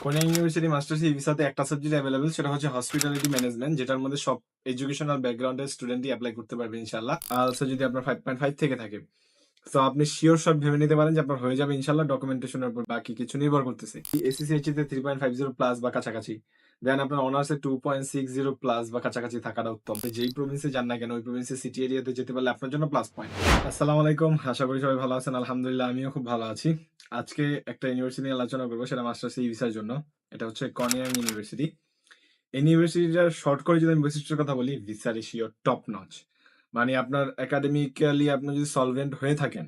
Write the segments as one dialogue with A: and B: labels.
A: Korean university masters E ভিসাতে একটা subject available, সেটা হচ্ছে হসপিটালিটি ম্যানেজমেন্ট, যেটার মধ্যে সব এডুকেশনাল ব্যাকগ্রাউন্ডের স্টুডেন্টই অ্যাপ্লাই করতে পারবে ইনশাআল্লাহ। আলসো যদি আপনার 5.5 থেকে থাকে, তো আপনি শিওর শট ভেবে নিতে পারেন যে আপনার হয়ে যাবে ইনশাআল্লাহ। ডকুমেন্টেশনের উপর বাকি কিছু নির্ভর করতেছে। এসএসসি তে 3.50 প্লাস বা কাছাকাছি, দেন আপনার অনার্সে 2.60 প্লাস বা কাছাকাছি থাকাটা উত্তম। আপনি যেই প্রভিন্সে যান না কেন, ওই প্রভিন্সের সিটি এরিয়াতে যেতে পারলে আপনার জন্য প্লাস পয়েন্ট। আসসালামু আলাইকুম, আশা করি সবাই ভালো আছেন। আলহামদুলিল্লাহ, আমিও খুব ভালো আছি। আজকে একটা ইউনিভার্সিটি নিয়ে আলোচনা করবো, সেটা মাস্টার্স ই ভিসার জন্য। এটা হচ্ছে কনিয়াং ইউনিভার্সিটি। এই ইউনিভার্সিটিটার শর্ট করে যদি আমি বৈশিষ্ট্যের কথা বলি, ভিসা রেশিও টপ নচ। মানে আপনার একাডেমিক্যালি আপনি যদি সলভেন্ট হয়ে থাকেন,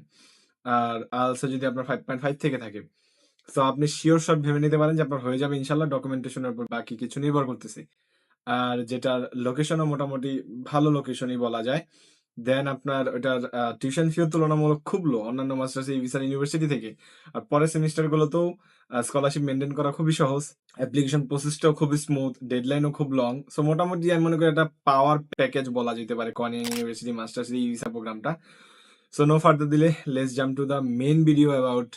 A: আর আলসো যদি আপনার 5.5 থেকে থাকে, তো আপনি শিওর শট ভেবে নিতে পারেন যে আপনার হয়ে যাবে ইনশাল্লাহ। ডকুমেন্টেশনের উপর বাকি কিছু নির্ভর করতেছে। আর যেটার লোকেশনও মোটামুটি ভালো লোকেশনই বলা যায়। দেন আপনার ওটার টিউশন ফিও তুলনামূলক খুব লো অন্যান্য মাস্টার্স এই ভিসার ইউনিভার্সিটি থেকে। আর পরের সেমিস্টার গুলোতেও স্কলারশিপ মেনটেন করা খুবই সহজ। অ্যাপ্লিকেশন প্রসেসটাও খুবই স্মুথ, ডেডলাইনও খুব লং। সো মোটামুটি আমি মনে করি একটা পাওয়ার প্যাকেজ বলা যেতে পারে কনিয়াং ইউনিভার্সিটি মাস্টার্স এই ভিসা প্রোগ্রামটা। So no further delay, let's jump to the main video about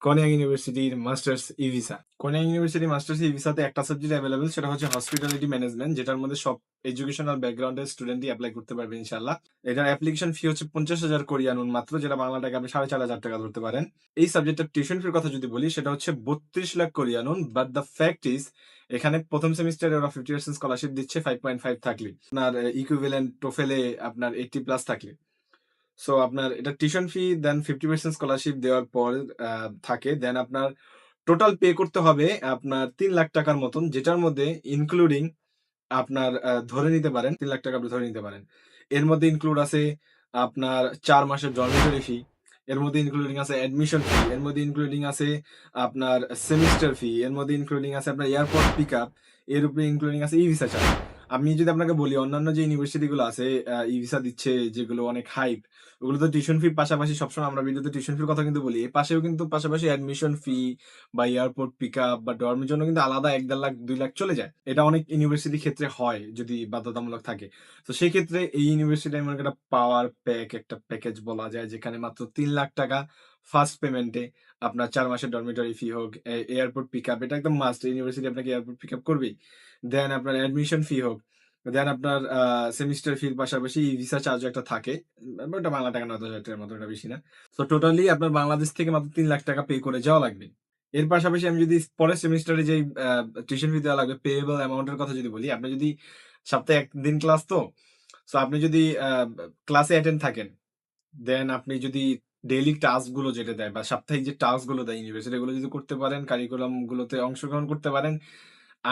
A: Konyang ইউনিভার্সিটির masters E visa. Konyang university masters E ভিসাতে একটা সাবজেক্ট অ্যাভেলেবল, সেটা হচ্ছে হসপিটালিটি ম্যানেজমেন্ট, যেটার মধ্যে সব এডুকেশনাল ব্যাকগ্রাউন্ডের স্টুডেন্টই অ্যাপ্লাই করতে পারবে ইনশাল্লাহ। এটার অ্যাপ্লিকেশন ফি হচ্ছে 50,000 কোরিয়ান উন মাত্র, যেটা বাংলা টাকা আপনি 4,500 টাকা ধরতে পারেন। এই সাবজেক্টের টিউশন ফির কথা যদি বলি, সেটা হচ্ছে 32 লাখ কোরিয়ান উন। বাট দ্য ফ্যাক্ট ইজ, এখানে প্রথম সেমিস্টারে ওরা 50% স্কলারশিপ দিচ্ছে 5.5 থাকলে। আপনার ইকুইভ্যালেন্ট টোফেলে আপনার 80 প্লাস থাকলে। সো আপনার এটা টিউশন ফি, দেন 50% স্কলারশিপ দেওয়ার পর থাকে। দেন আপনার টোটাল পে করতে হবে আপনার 3 লাখ টাকার মতন, যেটার মধ্যে ইনক্লুডিং আপনার ধরে নিতে পারেন 3 লাখ টাকা আপনি ধরে নিতে পারেন। এর মধ্যে ইনক্লুড আছে আপনার 4 মাসের ডরমিটরি ফি, এর মধ্যে ইনক্লুডিং আছে অ্যাডমিশন ফি, এর মধ্যে ইনক্লুডিং আছে আপনার সেমিস্টার ফি, এর মধ্যে ইনক্লুডিং আছে আপনার এয়ারপোর্ট পিকআপ, এর উপরে ইনক্লুডিং আছে ই-ভিসা চার্জ। আমি যদি আপনাকে বলি অন্যান্য যে ইউনিভার্সিটি গুলো আছে ই-ভিসা দিচ্ছে, যেগুলো অনেক হাইপ, ওগুলো তো টিউশন ফির পাশাপাশি সবসময় আমরা ভিডিওতে টিউশন ফির কথা কিন্তু বলি। এর পাশেও কিন্তু পাশাপাশি অ্যাডমিশন ফি বা এয়ারপোর্ট পিকআপ বা ডর্মের জন্য কিন্তু আলাদা 1-1.5 লাখ 2 লাখ চলে যায়। এটা অনেক ইউনিভার্সিটির ক্ষেত্রে হয় যদি বাধ্যতামূলক থাকে। তো সেই ক্ষেত্রে এই ইউনিভার্সিটি এমন একটা পাওয়ার প্যাক একটা প্যাকেজ বলা যায়, যেখানে মাত্র 3 লাখ টাকা ফার্স্ট পেমেন্টে আপনার 4 মাসের ডরমিটরি ফি হোক, এয়ারপোর্ট পিকআপ, এটা একদম মাস্ট। ইউনিভার্সিটি আপনাকে এয়ারপোর্ট পিকআপ করবেই। দেন আপনার অ্যাডমিশন ফি হোক, দেন আপনার সেমিস্টার ফির পাশাপাশি ভিসা চার্জও একটা থাকে। ওটা বাংলা টাকা 9,000 টাকার মতো, এটা বেশি না। তো টোটালি আপনার বাংলাদেশ থেকে মাত্র 3 লাখ টাকা পে করে যাওয়া লাগবে। এর পাশাপাশি আমি যদি পরের সেমিস্টারে যেই টিউশন ফি দেওয়া লাগবে, পেয়েবল অ্যামাউন্ট এর কথা যদি বলি, আপনি যদি সপ্তাহে 1 দিন ক্লাস তো, সো আপনি যদি ক্লাসে অ্যাটেন্ড থাকেন, দেন আপনি যদি ডেইলি টাস্ক গুলো যেটা দেয় বা সাপ্তাহিক যে টাস্ক গুলো দেয় ইউনিভার্সিটি, এগুলো যদি করতে পারেন, কারিকুলাম গুলোতে অংশগ্রহণ করতে পারেন।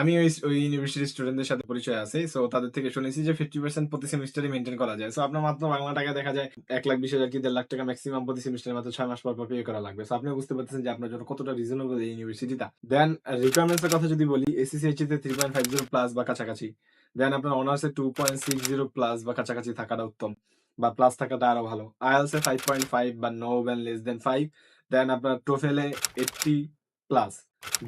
A: আমি ওই ইউনিভার্সিটির স্টুডেন্টদের সাথে পরিচয় আছে। সো তাদের থেকে শুনেছি যে 50% প্রতি সেমিস্টারে মেইনটেইন করা যায়। সো আপনার মাত্র বাংলা টাকায় দেখা যায় 1,20,000 কি 1.5 লাখ টাকা ম্যাক্সিমাম প্রতি সেমিস্টারে মাত্র 6 মাস পর পর পে করা লাগবে। সো আপনিও বুঝতে পারতেছেন যে আপনার জন্য কতটা রিজনেবল এই ইউনিভার্সিটিটা। দেন রিকোয়ারমেন্টস এর কথা যদি বলি, এসএসসি তে 3.50 প্লাস বা কাছাকাছি। দেন আপনার অনার্সে 2.60 প্লাস বা কাছাকাছি থাকাটা উত্তম, বা প্লাস থাকাটা আরো ভালো। আইএলটিএস এ 5.5 বা নো ব্যান লেস দেন 5। দেন আপনার টোফেলে 80 প্লাস।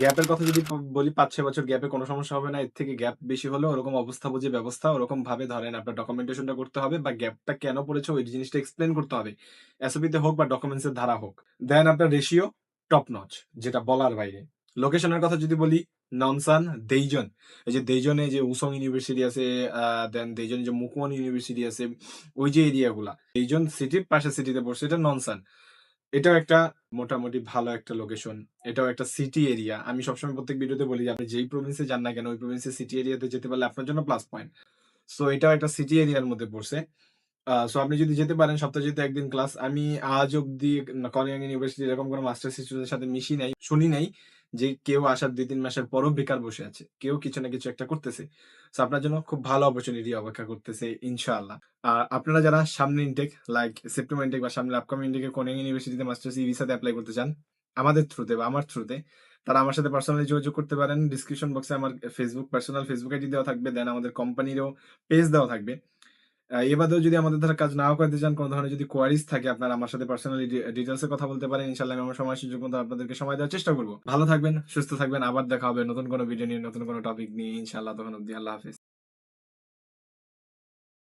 A: গ্যাপের কথা যদি বলি, ৫-৬ বছর গ্যাপে কোনো সমস্যা হবে না। এর থেকে গ্যাপ বেশি হলেও ওরকম অবস্থা বুঝে ব্যবস্থা ওরকম ভাবে ধরেন আপনার ডকুমেন্টেশনটা করতে হবে, বা গ্যাপটা কেন পড়েছে ওই জিনিসটা এক্সপ্লেইন করতে হবে। এসওপি তে হোক বা ডকুমেন্টস এর ধারা হোক। দেন আপনার রেশিও টপ নচ, যেটা বলার বাইরে। লোকেশনের কথা যদি বলি, ননসান, দেইজন। এই যে দেইজনে যে উসং ইউনিভার্সিটি আছে, দেন দেইজনে যে মুকওয়ান ইউনিভার্সিটি আছে, ওই যে এরিয়াগুলা, দেইজন সিটির পাশে সিটিতে পড়ছে, এটা ননসান। এটাও একটা মোটামুটি ভালো একটা লোকেশন। এটাও একটা সিটি এরিয়া। আমি সবসময় প্রত্যেক ভিডিওতে বলি যে আপনি যেই প্রভিন্সে যান না কেন, ওই প্রভিন্সের সিটি এরিয়াতে যেতে পারলে আপনার জন্য প্লাস পয়েন্ট। সো এটাও একটা সিটি এরিয়ার মধ্যে পড়ছে। সো আপনি যদি যেতে পারেন সপ্তাহে যেহেতু 1 দিন ক্লাস। আমি আজ অব্দি কলিয়াং ইউনিভার্সিটি এরকম কোনো মাস্টার্স স্টুডেন্টের সাথে মিশি নাই, শুনি নাই যে কেউ আসার 2-3 মাসের পরও বেকার বসে আছে। কেউ কিছু না কিছু একটা করতেছে। সো আপনার জন্য খুব ভালো অপরচুনিটি অপেক্ষা করতেছে ইনশাআল্লাহ। আর আপনারা যারা সামনে ইনটেক লাইক সেপ্টেম্বর ইনটেক বা সামনে আপকামিং ইনটেকে কলিয়াং ইউনিভার্সিটিতে মাস্টার্স ই ভিসাতে এপ্লাই করতে চান, আমাদের থ্রুতে বা আমার থ্রুতে, তারা আমার সাথে পার্সোনালি যোগাযোগ করতে পারেন। ডিসক্রিপশন বক্সে আমার পার্সোনাল ফেসবুক আইডি দেওয়া থাকবে। দেন আমাদের কোম্পানিরও পেজ দেওয়া থাকবে। এ বাদেও যদি আমাদের দ্বারা কাজ নাও করতে চান, কোন ধরনের যদি কোয়ারিজ থাকে, আপনারা আমার সাথে পার্সোনালি ডিটেইলস এ কথা বলতে পারেন। ইনশাআল্লাহ আমি আমার সময় সুযোগ মতো আপনাদেরকে সময় দেওয়ার চেষ্টা করব। ভালো থাকবেন, সুস্থ থাকবেন। আবার দেখা হবে নতুন কোনো ভিডিও নিয়ে, নতুন কোনো টপিক নিয়ে ইনশাআল্লাহ। তখন অব্দি আল্লাহ হাফেজ।